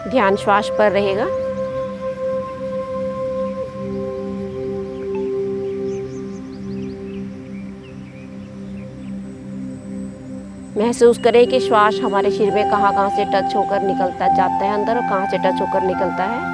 ध्यान श्वास पर रहेगा। महसूस करें कि श्वास हमारे शरीर में कहाँ से टच होकर निकलता जाता है अंदर और कहाँ से टच होकर निकलता है।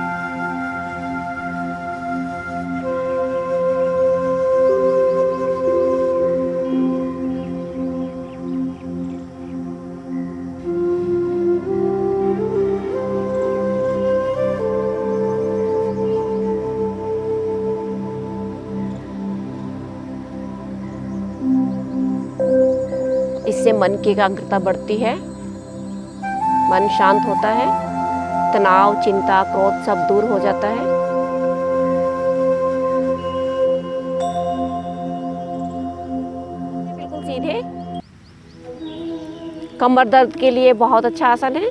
इससे मन की एकाग्रता बढ़ती है, मन शांत होता है, तनाव, चिंता, क्रोध सब दूर हो जाता है। बिल्कुल सीधे। कमर दर्द के लिए बहुत अच्छा आसन है।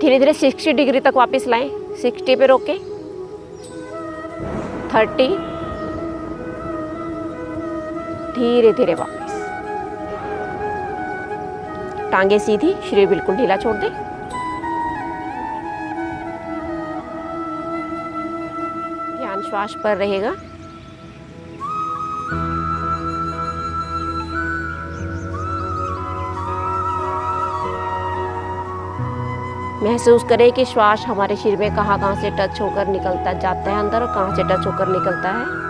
धीरे धीरे 60 डिग्री तक वापस लाएं। 60 पे रोके, 30, धीरे धीरे वापस। टांगे सीधी, शरीर बिल्कुल ढीला छोड़ दे। ध्यान श्वास पर रहेगा। महसूस करें कि श्वास हमारे शरीर में कहाँ से टच होकर निकलता जाता है अंदर और कहाँ से टच होकर निकलता है।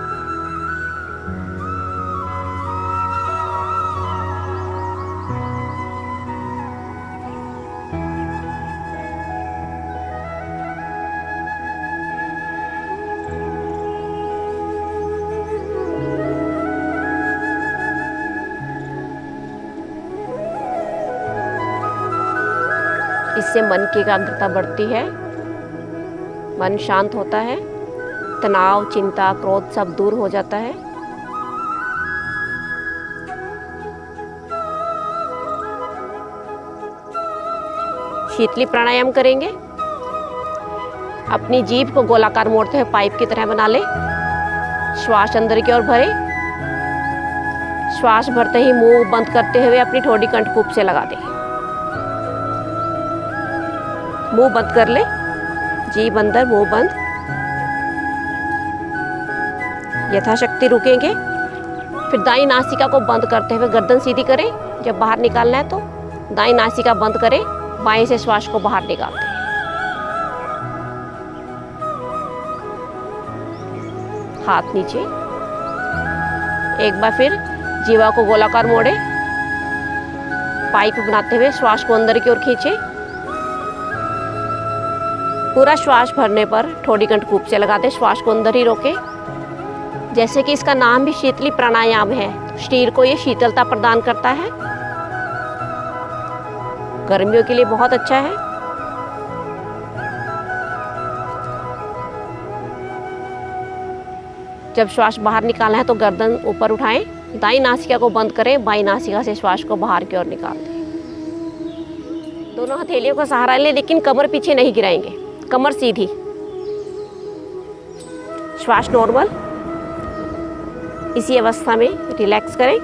इससे मन की एकाग्रता बढ़ती है, मन शांत होता है, तनाव, चिंता, क्रोध सब दूर हो जाता है। शीतली प्राणायाम करेंगे। अपनी जीभ को गोलाकार मोड़ते हुए पाइप की तरह बना ले। श्वास अंदर की ओर भरे। श्वास भरते ही मुंह बंद करते हुए अपनी ठोड़ी कंठकूप से लगा दे। मुंह बंद कर ले, जीभ अंदर, मुंह बंद। यथाशक्ति रुकेंगे। फिर दाईं नासिका को बंद करते हुए गर्दन सीधी करें। जब बाहर निकालना है तो दाईं नासिका बंद करें, बाएं से श्वास को बाहर निकाल दें। हाथ नीचे। एक बार फिर जीवा को गोलाकार मोड़े, पाइप बनाते हुए श्वास को अंदर की ओर खींचे। पूरा श्वास भरने पर ठोड़ी कंठकूप से लगा दे। श्वास को अंदर ही रोके। जैसे कि इसका नाम भी शीतली प्राणायाम है, शरीर को ये शीतलता प्रदान करता है। गर्मियों के लिए बहुत अच्छा है। जब श्वास बाहर निकालना है तो गर्दन ऊपर उठाएं, दाईं नासिका को बंद करें, बाईं नासिका से श्वास को बाहर की ओर निकाल दें। दोनों हथेलियों का सहारा लें, लेकिन कमर पीछे नहीं गिराएंगे, कमर सीधी। श्वास नॉर्मल। इसी अवस्था में रिलैक्स करें।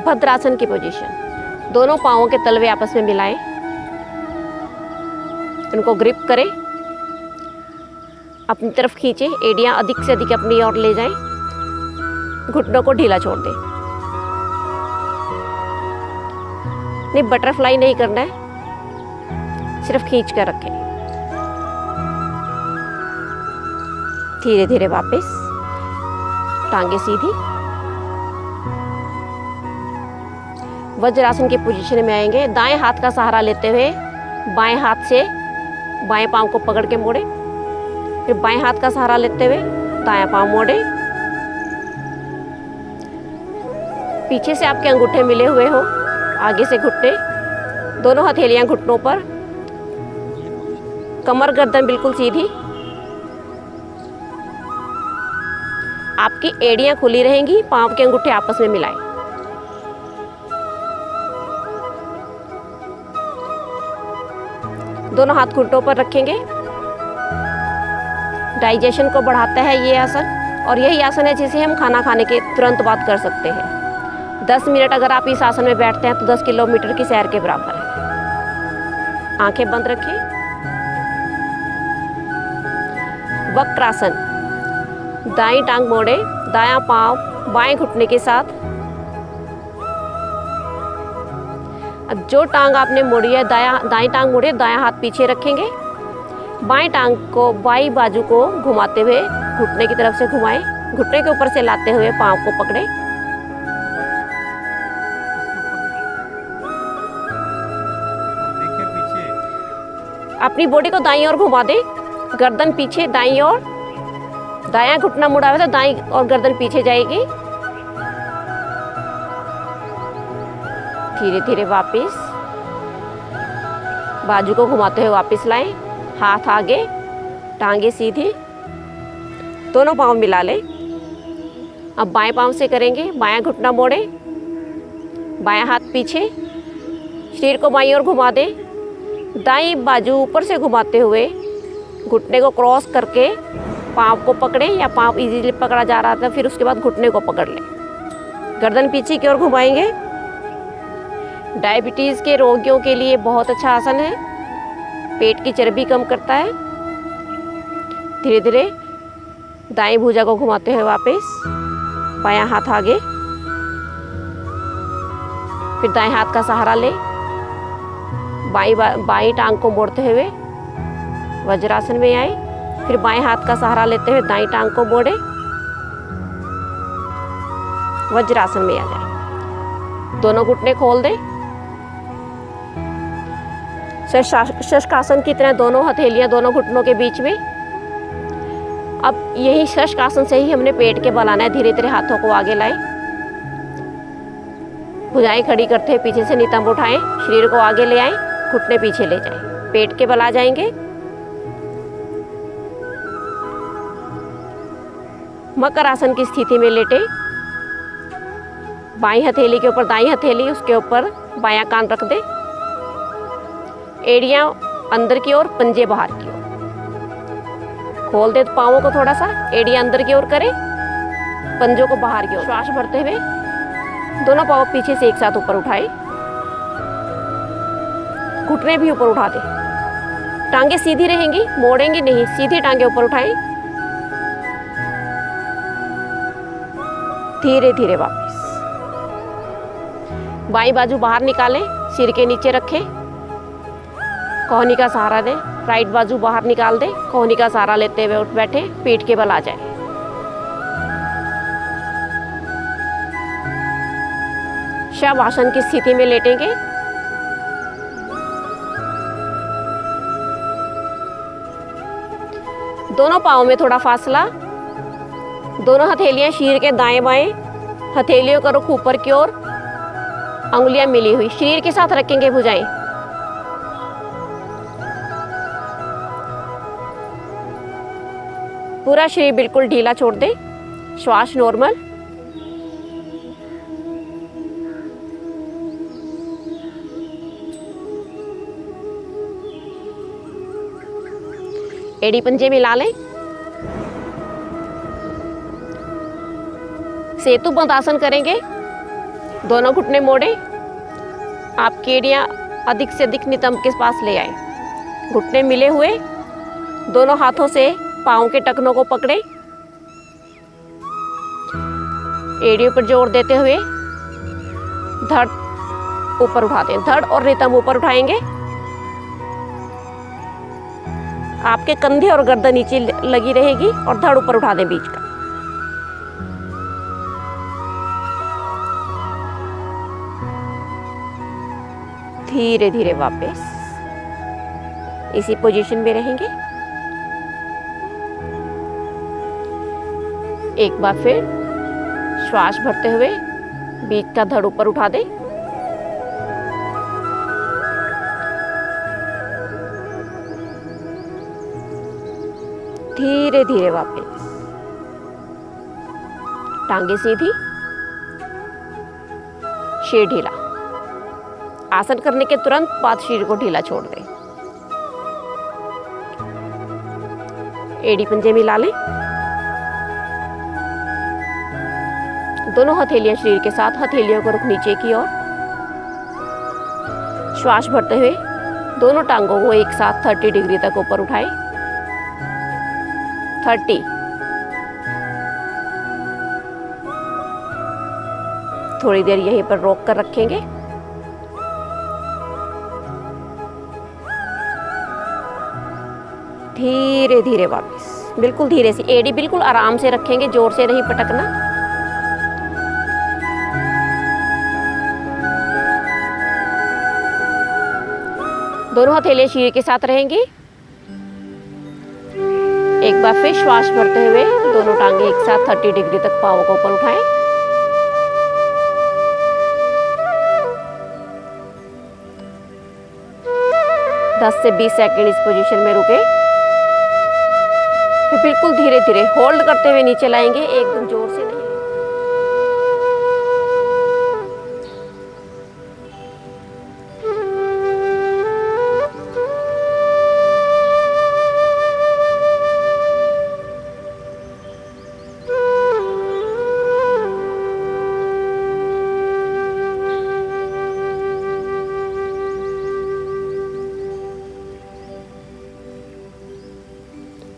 भद्रासन की पोजीशन। दोनों पांवों के तलवे आपस में मिलाएं, उनको ग्रिप करें, अपनी तरफ खींचें, एड़ियां अधिक से अधिक अपनी ओर ले जाएं, घुटनों को ढीला छोड़ दें। नहीं, बटरफ्लाई नहीं करना है, सिर्फ खींच कर रखें। धीरे धीरे वापस, टांगे सीधी। वज्रासन की पोजीशन में आएंगे। दाएं हाथ का सहारा लेते हुए बाएं हाथ से बाएं पांव को पकड़ के मोड़े, फिर बाएं हाथ का सहारा लेते हुए दायां पांव मोड़े। पीछे से आपके अंगूठे मिले हुए हो, आगे से घुटने, दोनों हथेलियां घुटनों पर, कमर गर्दन बिल्कुल सीधी। आपकी एड़ियां खुली रहेंगी, पांव के अंगूठे आपस में मिलाएं। दोनों हाथ घुटनों पर रखेंगे। डाइजेशन को बढ़ाता है ये आसन, और यही आसन है जिसे हम खाना खाने के तुरंत बाद कर सकते हैं। 10 मिनट अगर आप इस आसन में बैठते हैं तो 10 किलोमीटर की सैर के बराबर है। आंखें बंद रखें। वक्रासन, दाईं टांग मोड़े, दायां पांव बाएं घुटने के साथ। अब जो टांग आपने मोड़ी है, दाईं टांग मोड़े, दायां हाथ पीछे रखेंगे। बाएं टांग को बाईं बाजू को घुमाते हुए घुटने की तरफ से घुमाएं, घुटने के ऊपर से लाते हुए पांव को पकड़े। अपनी बॉडी को दाईं ओर घुमा दें, गर्दन पीछे दाईं ओर, दायां घुटना मुड़ा हुआ है तो दाईं और गर्दन पीछे जाएगी। धीरे धीरे वापस बाजू को घुमाते हुए वापस लाएं, हाथ आगे, टांगे सीधी, दोनों पांव मिला लें। अब बाएं पांव से करेंगे, बायां घुटना मोड़े, बायां हाथ पीछे, शरीर को बाईं ओर घुमा दें, दाईं बाजू ऊपर से घुमाते हुए घुटने को क्रॉस करके पाँव को पकड़े, या पाँव इजीली पकड़ा जा रहा था फिर उसके बाद घुटने को पकड़ लें। गर्दन पीछे की ओर घुमाएंगे। डायबिटीज़ के रोगियों के लिए बहुत अच्छा आसन है, पेट की चर्बी कम करता है। धीरे धीरे दाएं भुजा को घुमाते हुए वापस, बायां हाथ आगे, फिर दाएं हाथ का सहारा लें, बाईं टांग को मोड़ते हुए वज्रासन में आए, फिर बाएं हाथ का सहारा लेते हुए दाईं टांग को मोड़े, वज्रासन में आ जाए। दोनों घुटने खोल दें। शशकासन की तरह दोनों हथेलियां दोनों घुटनों के बीच में। अब यही शशकासन से ही हमने पेट के बल आना है। धीरे धीरे हाथों को आगे लाएं, भुजाएं खड़ी करते हुए पीछे से नितंब उठाएं, शरीर को आगे ले आएं, घुटने पीछे ले जाएं, पेट के बल आ जाएंगे। मकर आसन की स्थिति में लेटे, बाईं हथेली के ऊपर दाईं हथेली, उसके ऊपर बायां कान रख दे, एड़ियां अंदर की ओर, पंजे बाहर की ओर। खोल दे पांवों को थोड़ा सा, एड़ियां अंदर की ओर करें, पंजों को बाहर की ओर। श्वास भरते हुए दोनों पांव पीछे से एक साथ ऊपर उठाए, घुटने भी ऊपर उठा दे। टांगे सीधी रहेंगी, मोड़ेंगी नहीं, सीधी टांगे ऊपर उठाएं। धीरे धीरे वापस बाईं बाजू बाहर निकालें, सिर के नीचे रखें, कोहनी का सहारा दें। राइट बाजू बाहर निकाल दें, कोहनी का सहारा लेते हुए उठ बैठे, पीठ के बल आ जाए। शवासन की स्थिति में लेटेंगे। दोनों पाँव में थोड़ा फासला, दोनों हथेलियां शरीर के दाएं बाएं, हथेलियों का रुख ऊपर की ओर, अंगुलियां मिली हुई, शरीर के साथ रखेंगे भुजाएं। पूरा शरीर बिल्कुल ढीला छोड़ दें, श्वास नॉर्मल। एड़ी पंजे मिला लें। सेतु बंद आसन करेंगे। दोनों घुटने मोड़े, आपकी एड़ियां अधिक से अधिक नितंब के पास ले आए, घुटने मिले हुए, दोनों हाथों से पाँव के टखनों को पकड़े, एड़ियों पर जोर देते हुए धड़ ऊपर उठा दें। धड़ और नितंब ऊपर उठाएंगे। आपके कंधे और गर्दन नीचे लगी रहेगी और धड़ ऊपर उठा दें बीच का। धीरे धीरे वापस इसी पोजीशन में रहेंगे। एक बार फिर श्वास भरते हुए बीच का धड़ ऊपर उठा दें। धीरे धीरे वापस टांगे सीधी, शरीर ढीला। आसन करने के तुरंत बाद शरीर को ढीला छोड़ दें। एड़ी पंजे मिला लें। दोनों हथेलियां शरीर के साथ, हथेलियों को रुख नीचे की ओर। श्वास भरते हुए दोनों टांगों को एक साथ 30 डिग्री तक ऊपर उठाएं। 30। थोड़ी देर यहीं पर रोक कर रखेंगे। धीरे धीरे वापस, बिल्कुल धीरे से, एड़ी बिल्कुल आराम से रखेंगे, जोर से नहीं पटकना। दोनों हथेलियां शरीर के साथ रहेंगी। एक बार फिर श्वास भरते हुए दोनों टांगे एक साथ 30 डिग्री तक पांवों को ऊपर उठाएं। दस से 20 सेकंड इस पोजीशन में रुके, फिर बिल्कुल धीरे धीरे होल्ड करते हुए नीचे लाएंगे, एकदम जोर से नहीं।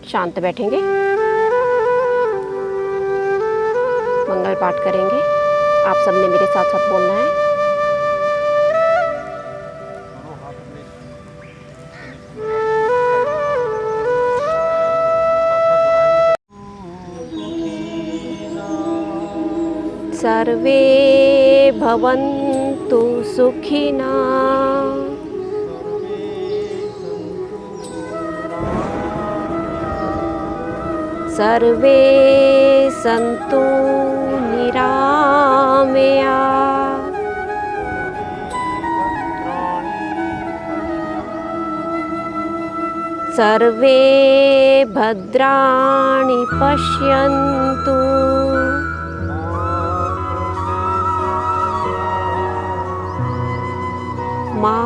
शांत बैठेंगे, मंगल पाठ करेंगे। आप सबने मेरे साथ साथ बोलना है। सर्वे भवन्तु सुखिना, सर्वे सन्तु निरामया, सर्वे भद्राणि पश्यन्तु, मा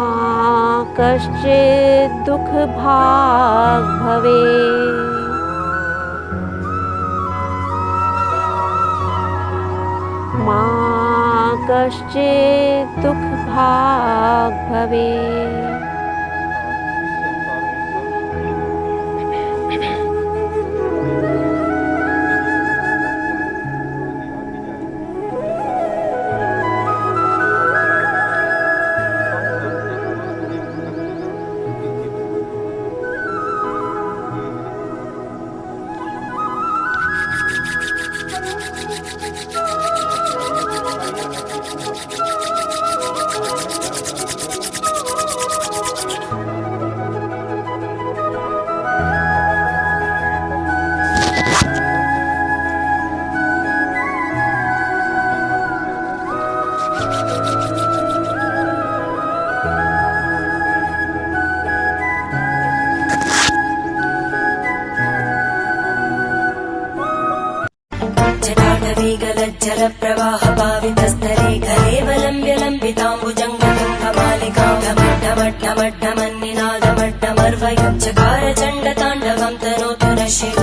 कश्चित् दुःखभाग् भवेत्। मा कश्चित् दुःखभाग् भवेत्। जलप्रवाह पावितस्तरे कलेवलम्ब्य लम्बिताम्बुजङ्गमालिकां ढमढमढमढमन्निनादमड्डमर्वयुच्चकार चण्डताण्डवं तनोतु न शिव।